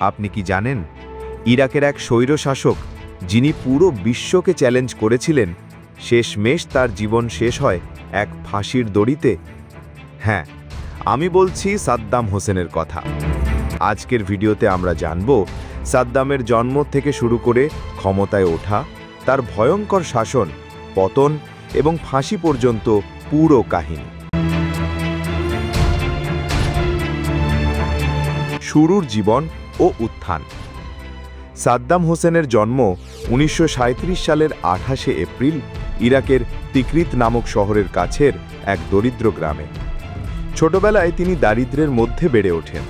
আপনি কি জানেন ইরাকের এক স্বৈরশাসক যিনি পুরো বিশ্বকে চ্যালেঞ্জ করেছিলেন, শেষমেশ তার জীবন শেষ হয় এক ফাঁসির দড়িতে? হ্যাঁ, আমি বলছি সাদ্দাম হোসেনের কথা। আজকের ভিডিওতে আমরা জানব সাদ্দামের জন্ম থেকে শুরু করে ক্ষমতায় ওঠা, তার ভয়ঙ্কর শাসন, পতন এবং ফাঁসি পর্যন্ত পুরো কাহিনী। শুরুর জীবন ও উত্থান। সাদ্দাম হোসেনের জন্ম 1937 সালের 28 এপ্রিল ইরাকের তিকরিত নামক শহরের কাছের এক দরিদ্র গ্রামে। ছোটবেলায় তিনি দারিদ্র্যের মধ্যে বেড়ে ওঠেন।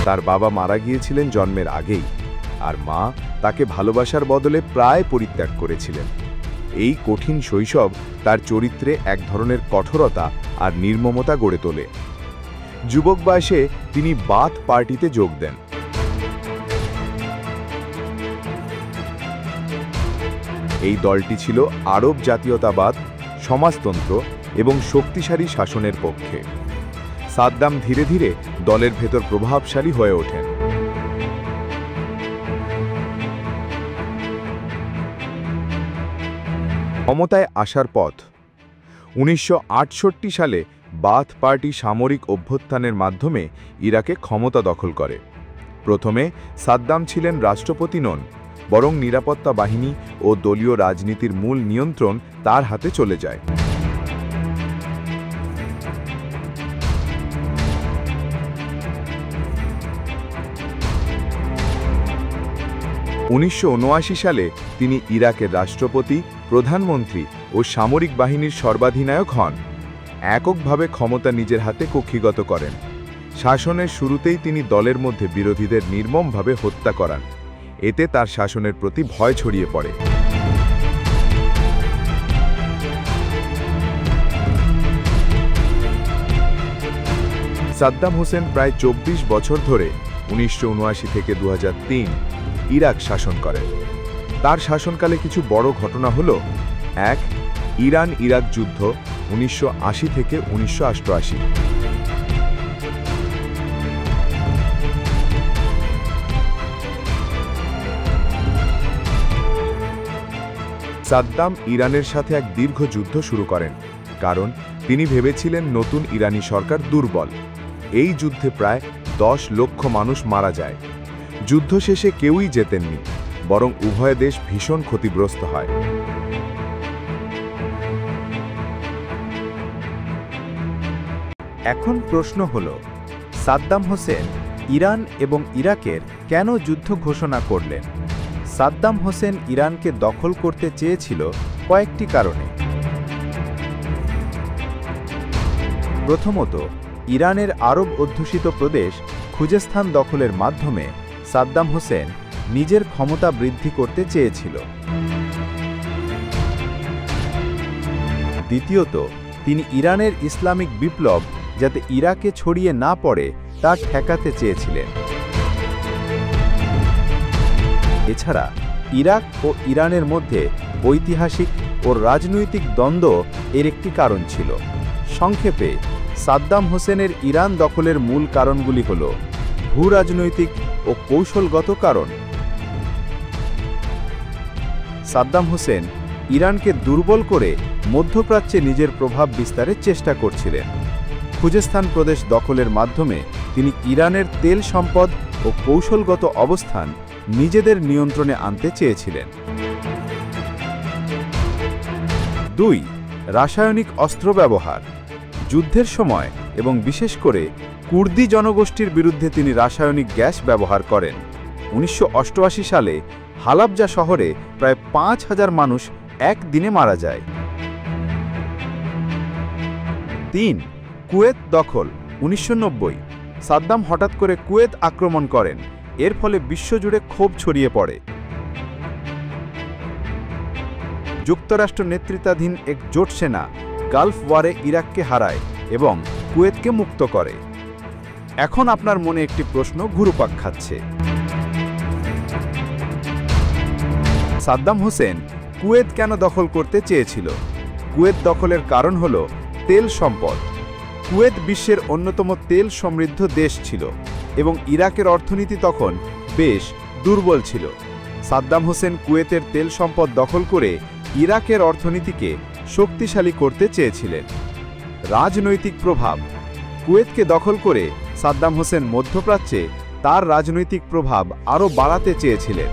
তার বাবা মারা গিয়েছিলেন জন্মের আগেই, আর মা তাকে ভালোবাসার বদলে প্রায় পরিত্যাগ করেছিলেন। এই কঠিন শৈশব তার চরিত্রে এক ধরনের কঠোরতা আর নির্মমতা গড়ে তোলে। যুবক বয়সে তিনি বাথ পার্টিতে যোগ দেন। এই দলটি ছিল আরব জাতীয়তাবাদ, সমাজতন্ত্র এবং শক্তিশালী শাসনের পক্ষে। সাদ্দাম ধীরে ধীরে দলের ভেতর প্রভাবশালী হয়ে ওঠেন। ক্ষমতায় আসার পথ। 1968 সালে বাথ পার্টি সামরিক অভ্যুত্থানের মাধ্যমে ইরাকে ক্ষমতা দখল করে। প্রথমে সাদ্দাম ছিলেন রাষ্ট্রপতি নন, বরং নিরাপত্তা বাহিনী ও দলীয় রাজনীতির মূল নিয়ন্ত্রণ তার হাতে চলে যায়। 1979 সালে তিনি ইরাকের রাষ্ট্রপতি, প্রধানমন্ত্রী ও সামরিক বাহিনীর সর্বাধিনায়ক হন। এককভাবে ক্ষমতা নিজের হাতে কক্ষিগত করেন। শাসনের শুরুতেই তিনি দলের মধ্যে বিরোধীদের নির্মমভাবে হত্যা করান। এতে তার শাসনের প্রতি ভয় ছড়িয়ে পড়ে। সাদ্দাম হোসেন প্রায় 24 বছর ধরে 1979 থেকে 2003 ইরাক শাসন করেন। তার শাসনকালে কিছু বড় ঘটনা হল: 1. ইরান-ইরাক যুদ্ধ 1980 থেকে 1988। সাদ্দাম ইরানের সাথে এক দীর্ঘ যুদ্ধ শুরু করেন, কারণ তিনি ভেবেছিলেন নতুন ইরানি সরকার দুর্বল। এই যুদ্ধে প্রায় 10 লক্ষ মানুষ মারা যায়। যুদ্ধ শেষে কেউই জেতেননি, বরং উভয় দেশ ভীষণ ক্ষতিগ্রস্ত হয়। এখন প্রশ্ন হল, সাদ্দাম হোসেন ইরান এবং ইরাকের কেন যুদ্ধ ঘোষণা করলেন? সাদ্দাম হোসেন ইরানকে দখল করতে চেয়েছিল কয়েকটি কারণে। প্রথমত, ইরানের আরব অধ্যুষিত প্রদেশ খুজেস্তান দখলের মাধ্যমে সাদ্দাম হোসেন নিজের ক্ষমতা বৃদ্ধি করতে চেয়েছিল। দ্বিতীয়ত, তিনি ইরানের ইসলামিক বিপ্লব যাতে ইরাকে ছড়িয়ে না পড়ে তা ঠেকাতে চেয়েছিলেন। এছাড়া ইরাক ও ইরানের মধ্যে ঐতিহাসিক ও রাজনৈতিক দ্বন্দ্ব এর একটি কারণ ছিল। সংক্ষেপে, সাদ্দাম হোসেনের ইরান দখলের মূল কারণগুলি হল ভূরাজনৈতিক ও কৌশলগত কারণ। সাদ্দাম হোসেন ইরানকে দুর্বল করে মধ্যপ্রাচ্যে নিজের প্রভাব বিস্তারের চেষ্টা করছিলেন। খুজেস্তান প্রদেশ দখলের মাধ্যমে তিনি ইরানের তেল সম্পদ ও কৌশলগত অবস্থান নিজেদের নিয়ন্ত্রণে আনতে চেয়েছিলেন। 2. রাসায়নিক অস্ত্র ব্যবহার। যুদ্ধের সময় এবং বিশেষ করে কুর্দি জনগোষ্ঠীর বিরুদ্ধে তিনি রাসায়নিক গ্যাস ব্যবহার করেন। 1988 সালে হালাবজা শহরে প্রায় 5000 মানুষ একদিনে মারা যায়। 3. কুয়েত দখল। 1990 সাদ্দাম হঠাৎ করে কুয়েত আক্রমণ করেন। এর ফলে বিশ্বজুড়ে ক্ষোভ ছড়িয়ে পড়ে। যুক্তরাষ্ট্র নেতৃত্বাধীন এক জোট সেনা গালফ ওয়ারে ইরাককে হারায় এবং কুয়েতকে মুক্ত করে। এখন আপনার মনে একটি প্রশ্ন ঘুরপাক খাচ্ছে: সাদ্দাম হোসেন কুয়েত কেন দখল করতে চেয়েছিল? কুয়েত দখলের কারণ হল তেল সম্পদ। কুয়েত বিশ্বের অন্যতম তেল সমৃদ্ধ দেশ ছিল এবং ইরাকের অর্থনীতি তখন বেশ দুর্বল ছিল। সাদ্দাম হোসেন কুয়েতের তেল সম্পদ দখল করে ইরাকের অর্থনীতিকে শক্তিশালী করতে চেয়েছিলেন। রাজনৈতিক প্রভাব। কুয়েতকে দখল করে সাদ্দাম হোসেন মধ্যপ্রাচ্যে তার রাজনৈতিক প্রভাব আরও বাড়াতে চেয়েছিলেন।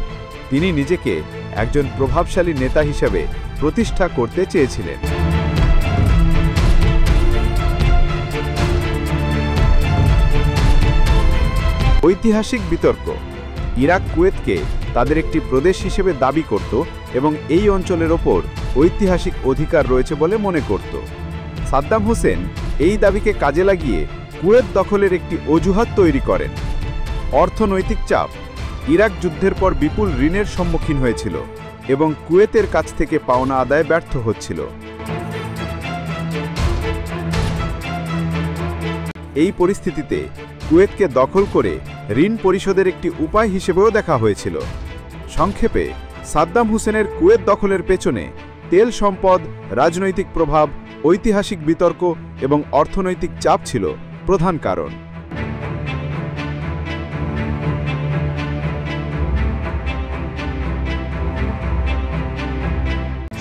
তিনি নিজেকে একজন প্রভাবশালী নেতা হিসেবে প্রতিষ্ঠা করতে চেয়েছিলেন। ঐতিহাসিক বিতর্ক। ইরাক কুয়েতকে তাদের একটি প্রদেশ হিসেবে দাবি করত এবং এই অঞ্চলের ওপর ঐতিহাসিক অধিকার রয়েছে বলে মনে করত। সাদ্দাম হোসেন এই দাবিকে কাজে লাগিয়ে কুয়েত দখলের একটি অজুহাত তৈরি করেন। অর্থনৈতিক চাপ। ইরাক যুদ্ধের পর বিপুল ঋণের সম্মুখীন হয়েছিল এবং কুয়েতের কাছ থেকে পাওনা আদায় ব্যর্থ হচ্ছিল। এই পরিস্থিতিতে কুয়েতকে দখল করে ঋণ পরিশোধের একটি উপায় হিসেবেও দেখা হয়েছিল। সংক্ষেপে, সাদ্দাম হোসেনের কুয়েত দখলের পেছনে তেল সম্পদ, রাজনৈতিক প্রভাব, ঐতিহাসিক বিতর্ক এবং অর্থনৈতিক চাপ ছিল প্রধান কারণ।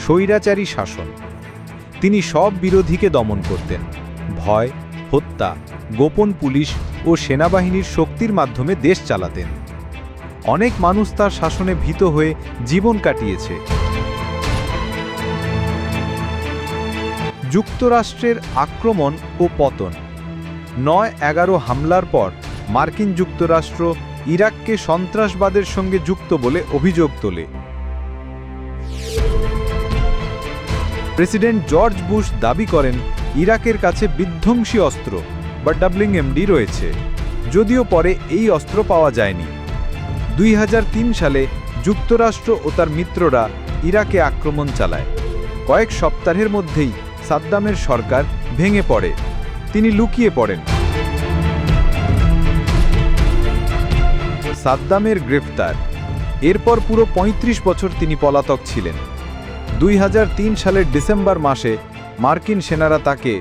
স্বৈরাচারী শাসন। তিনি সব বিরোধীকে দমন করতেন। ভয়, হত্যা, গোপন পুলিশ ও সেনাবাহিনীর শক্তির মাধ্যমে দেশ চালাতেন। অনেক মানুষ তার শাসনে ভীত হয়ে জীবন কাটিয়েছে। যুক্তরাষ্ট্রের আক্রমণ ও পতন। ৯/১১ হামলার পর মার্কিন যুক্তরাষ্ট্র ইরাককে সন্ত্রাসবাদের সঙ্গে যুক্ত বলে অভিযোগ তোলে। প্রেসিডেন্ট জর্জ বুশ দাবি করেন ইরাকের কাছে বিধ্বংসী অস্ত্র বা WMD রয়েছে, যদিও পরে এই অস্ত্র পাওয়া যায়নি। ২০০৩ সালে যুক্তরাষ্ট্র ও তার মিত্ররা ইরাকে আক্রমণ চালায়। কয়েক সপ্তাহের মধ্যেই সাদ্দামের সরকার ভেঙে পড়ে। তিনি লুকিয়ে পড়েন। সাদ্দামের গ্রেফতার। এরপর পুরো ৩৫ বছর তিনি পলাতক ছিলেন। ২০০৩ সালের ডিসেম্বর মাসে মার্কিন সেনারা তাকে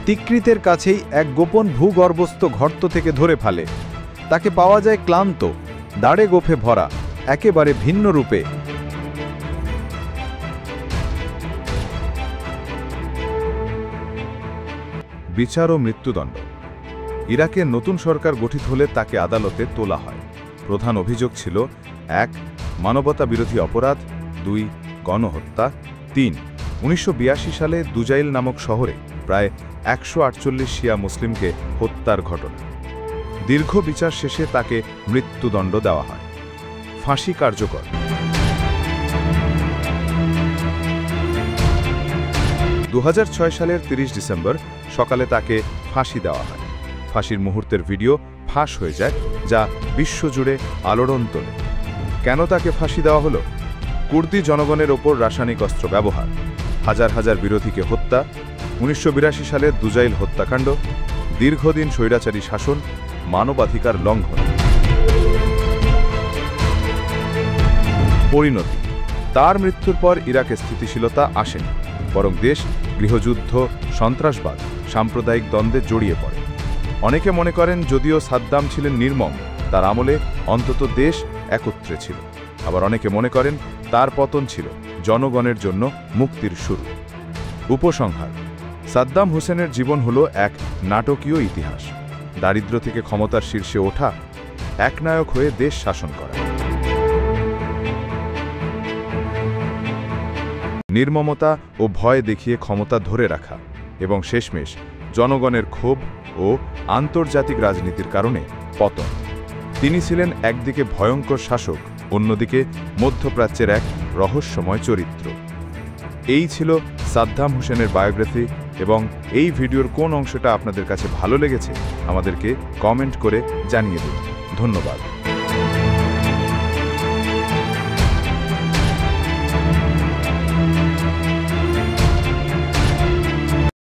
তিকরিতের কাছেই এক গোপন ভূগর্ভস্থ গর্ত থেকে ধরে ফেলে। তাকে পাওয়া যায় ক্লান্ত, দাড়ে গোফে ভরা, একেবারে ভিন্ন রূপে। বিচার ও মৃত্যুদণ্ড। ইরাকের নতুন সরকার গঠিত হলে তাকে আদালতে তোলা হয়। প্রধান অভিযোগ ছিল: ১. মানবতা বিরোধী অপরাধ, ২. গণহত্যা, ৩. ১৯৮২ সালে দুজাইল নামক শহরে প্রায় ১৪৮ শিয়া মুসলিমকে হত্যার ঘটনা। দীর্ঘ বিচার শেষে তাকে মৃত্যুদণ্ড দেওয়া হয়। ফাঁসি কার্যকর। ২০০৬ সালের ৩০ ডিসেম্বর সকালে তাকে ফাঁসি দেওয়া হয়। ফাঁসির মুহূর্তের ভিডিও ফাঁস হয়ে যায়, যা বিশ্বজুড়ে আলোড়ন তোলে। কেন তাকে ফাঁসি দেওয়া হলো? কুর্দি জনগণের ওপর রাসায়নিক অস্ত্র ব্যবহার, হাজার হাজার বিরোধীকে হত্যা, ১৯৮২ সালের দুজাইল হত্যাকাণ্ড, দীর্ঘদিন স্বৈরাচারী শাসন, মানবাধিকার লঙ্ঘন। পরিণতি। তার মৃত্যুর পর ইরাকে স্থিতিশীলতা আসেনি, বরং দেশ গৃহযুদ্ধ, সন্ত্রাসবাদ, সাম্প্রদায়িক দ্বন্দ্বে জড়িয়ে পড়ে। অনেকে মনে করেন যদিও সাদ্দাম ছিলেন নির্মম, তার আমলে অন্তত দেশ একত্রে ছিল। আবার অনেকে মনে করেন তার পতন ছিল জনগণের জন্য মুক্তির শুরু। উপসংহার: সাদ্দাম হোসেনের জীবন হল এক নাটকীয় ইতিহাস। দারিদ্র্য থেকে ক্ষমতার শীর্ষে ওঠা, একনায়ক হয়ে দেশ শাসন করা, নির্মমতা ও ভয় দেখিয়ে ক্ষমতা ধরে রাখা, এবং শেষমেশ জনগণের ক্ষোভ ও আন্তর্জাতিক রাজনীতির কারণে পতন। তিনি ছিলেন একদিকে ভয়ঙ্কর শাসক, অন্যদিকে মধ্যপ্রাচ্যের এক রহস্যময় চরিত্র। এই ছিল সাদ্দাম হোসেনের বায়োগ্রাফি, এবং এই ভিডিওর কোন অংশটা আপনাদের কাছে ভালো লেগেছে আমাদেরকে কমেন্ট করে জানিয়ে দিন। ধন্যবাদ।